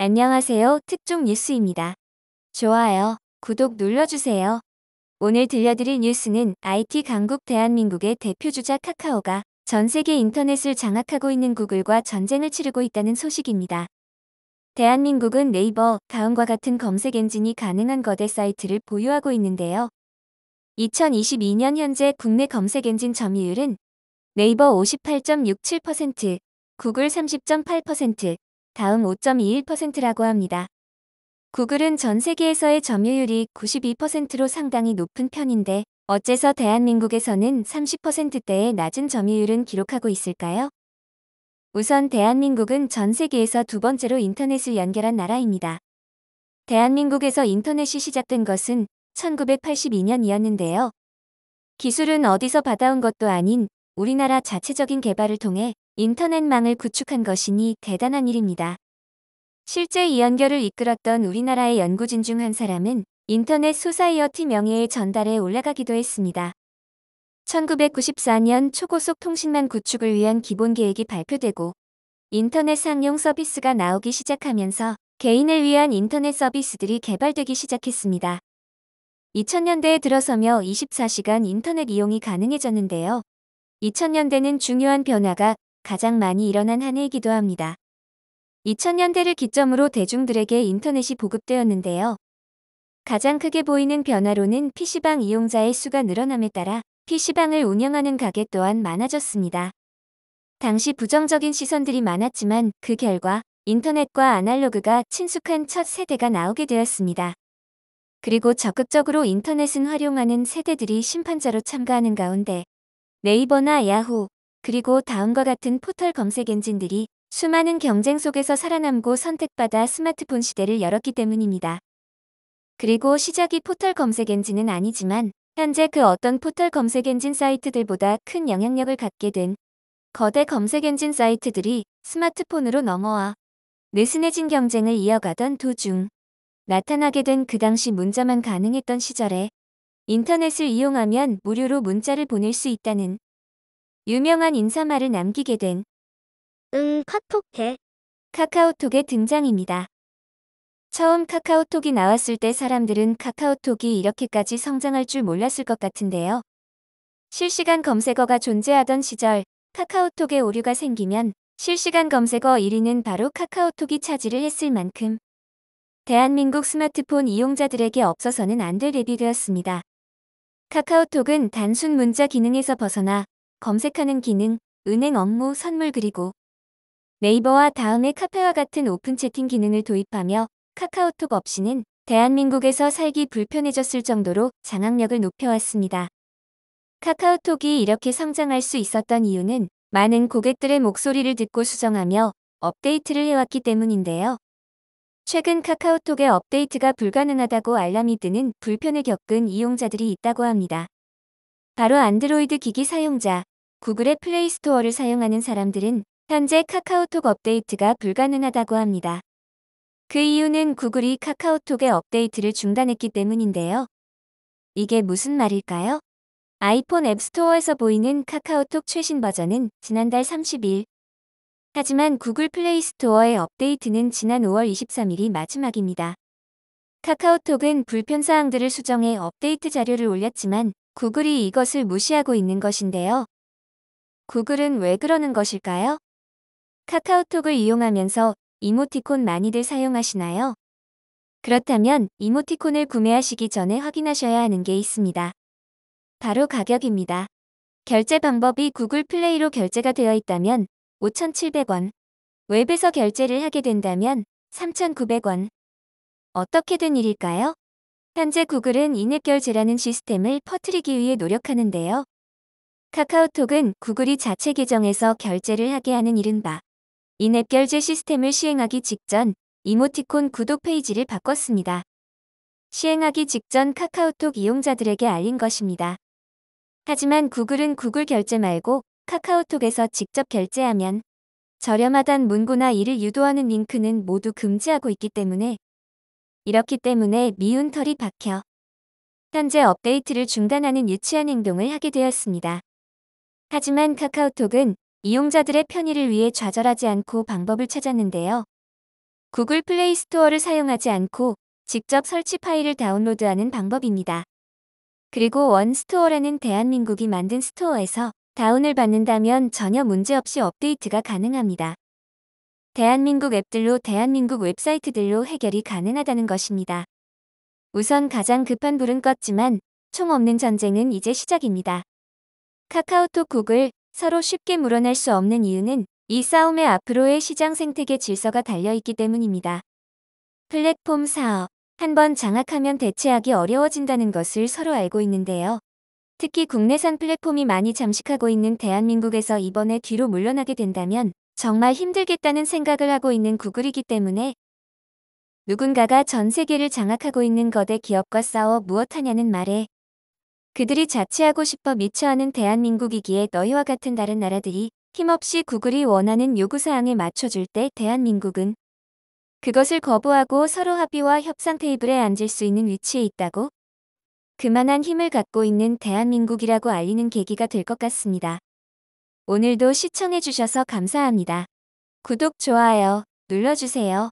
안녕하세요. 특종 뉴스입니다. 좋아요, 구독 눌러주세요. 오늘 들려드릴 뉴스는 IT 강국 대한민국의 대표주자 카카오가 전 세계 인터넷을 장악하고 있는 구글과 전쟁을 치르고 있다는 소식입니다. 대한민국은 네이버, 다음과 같은 검색 엔진이 가능한 거대 사이트를 보유하고 있는데요. 2022년 현재 국내 검색 엔진 점유율은 네이버 58.67%, 구글 30.8%, 다음 5.21%라고 합니다. 구글은 전 세계에서의 점유율이 92%로 상당히 높은 편인데 어째서 대한민국에서는 30%대의 낮은 점유율은 기록하고 있을까요? 우선 대한민국은 전 세계에서 두 번째로 인터넷을 연결한 나라입니다. 대한민국에서 인터넷이 시작된 것은 1982년이었는데요. 기술은 어디서 받아온 것도 아닌 우리나라 자체적인 개발을 통해 인터넷망을 구축한 것이니 대단한 일입니다. 실제 이 연결을 이끌었던 우리나라의 연구진 중 한 사람은 인터넷 소사이어티 명예의 전달에 올라가기도 했습니다. 1994년 초고속 통신망 구축을 위한 기본 계획이 발표되고 인터넷 상용 서비스가 나오기 시작하면서 개인을 위한 인터넷 서비스들이 개발되기 시작했습니다. 2000년대에 들어서며 24시간 인터넷 이용이 가능해졌는데요. 2000년대는 중요한 변화가 가장 많이 일어난 한 해이기도 합니다. 2000년대를 기점으로 대중들에게 인터넷이 보급되었는데요. 가장 크게 보이는 변화로는 PC방 이용자의 수가 늘어남에 따라 PC방을 운영하는 가게 또한 많아졌습니다. 당시 부정적인 시선들이 많았지만 그 결과 인터넷과 아날로그가 친숙한 첫 세대가 나오게 되었습니다. 그리고 적극적으로 인터넷은 활용하는 세대들이 심판자로 참가하는 가운데 네이버나 야후, 그리고 다음과 같은 포털 검색 엔진들이 수많은 경쟁 속에서 살아남고 선택받아 스마트폰 시대를 열었기 때문입니다. 그리고 시작이 포털 검색 엔진은 아니지만 현재 그 어떤 포털 검색 엔진 사이트들보다 큰 영향력을 갖게 된 거대 검색 엔진 사이트들이 스마트폰으로 넘어와 느슨해진 경쟁을 이어가던 도중 나타나게 된 그 당시 문자만 가능했던 시절에 인터넷을 이용하면 무료로 문자를 보낼 수 있다는 유명한 인사말을 남기게 된 카톡 해. 카카오톡의 등장입니다. 처음 카카오톡이 나왔을 때 사람들은 카카오톡이 이렇게까지 성장할 줄 몰랐을 것 같은데요. 실시간 검색어가 존재하던 시절 카카오톡에 오류가 생기면 실시간 검색어 1위는 바로 카카오톡이 차지를 했을 만큼 대한민국 스마트폰 이용자들에게 없어서는 안 될 앱이 되었습니다. 카카오톡은 단순 문자 기능에서 벗어나 검색하는 기능, 은행 업무, 선물 그리고 네이버와 다음의 카페와 같은 오픈 채팅 기능을 도입하며 카카오톡 없이는 대한민국에서 살기 불편해졌을 정도로 장악력을 높여왔습니다. 카카오톡이 이렇게 성장할 수 있었던 이유는 많은 고객들의 목소리를 듣고 수정하며 업데이트를 해왔기 때문인데요. 최근 카카오톡의 업데이트가 불가능하다고 알람이 뜨는 불편을 겪은 이용자들이 있다고 합니다. 바로 안드로이드 기기 사용자, 구글의 플레이 스토어를 사용하는 사람들은 현재 카카오톡 업데이트가 불가능하다고 합니다. 그 이유는 구글이 카카오톡의 업데이트를 중단했기 때문인데요. 이게 무슨 말일까요? 아이폰 앱스토어에서 보이는 카카오톡 최신 버전은 지난달 30일. 하지만 구글 플레이 스토어의 업데이트는 지난 5월 23일이 마지막입니다. 카카오톡은 불편사항들을 수정해 업데이트 자료를 올렸지만 구글이 이것을 무시하고 있는 것인데요. 구글은 왜 그러는 것일까요? 카카오톡을 이용하면서 이모티콘 많이들 사용하시나요? 그렇다면 이모티콘을 구매하시기 전에 확인하셔야 하는 게 있습니다. 바로 가격입니다. 결제 방법이 구글 플레이로 결제가 되어 있다면 5,700원, 웹에서 결제를 하게 된다면 3,900원. 어떻게 된 일일까요? 현재 구글은 인앱 결제라는 시스템을 퍼뜨리기 위해 노력하는데요. 카카오톡은 구글이 자체 계정에서 결제를 하게 하는 이른바 인앱 결제 시스템을 시행하기 직전 이모티콘 구독 페이지를 바꿨습니다. 시행하기 직전 카카오톡 이용자들에게 알린 것입니다. 하지만 구글은 구글 결제 말고 카카오톡에서 직접 결제하면 저렴하단 문구나 이를 유도하는 링크는 모두 금지하고 있기 때문에 이렇기 때문에 미운 털이 박혀 현재 업데이트를 중단하는 유치한 행동을 하게 되었습니다. 하지만 카카오톡은 이용자들의 편의를 위해 좌절하지 않고 방법을 찾았는데요. 구글 플레이 스토어를 사용하지 않고 직접 설치 파일을 다운로드하는 방법입니다. 그리고 원스토어라는 대한민국이 만든 스토어에서 다운을 받는다면 전혀 문제없이 업데이트가 가능합니다. 대한민국 앱들로 대한민국 웹사이트들로 해결이 가능하다는 것입니다. 우선 가장 급한 불은 껐지만 총 없는 전쟁은 이제 시작입니다. 카카오톡, 구글 서로 쉽게 물어날 수 없는 이유는 이 싸움에 앞으로의 시장 생태계 질서가 달려있기 때문입니다. 플랫폼 사업, 한번 장악하면 대체하기 어려워진다는 것을 서로 알고 있는데요. 특히 국내산 플랫폼이 많이 잠식하고 있는 대한민국에서 이번에 뒤로 물러나게 된다면 정말 힘들겠다는 생각을 하고 있는 구글이기 때문에 누군가가 전 세계를 장악하고 있는 거대 기업과 싸워 무엇하냐는 말에 그들이 자치하고 싶어 미쳐하는 대한민국이기에 너희와 같은 다른 나라들이 힘없이 구글이 원하는 요구사항에 맞춰줄 때 대한민국은 그것을 거부하고 서로 합의와 협상 테이블에 앉을 수 있는 위치에 있다고 그만한 힘을 갖고 있는 대한민국이라고 알리는 계기가 될 것 같습니다. 오늘도 시청해주셔서 감사합니다. 구독, 좋아요 눌러주세요.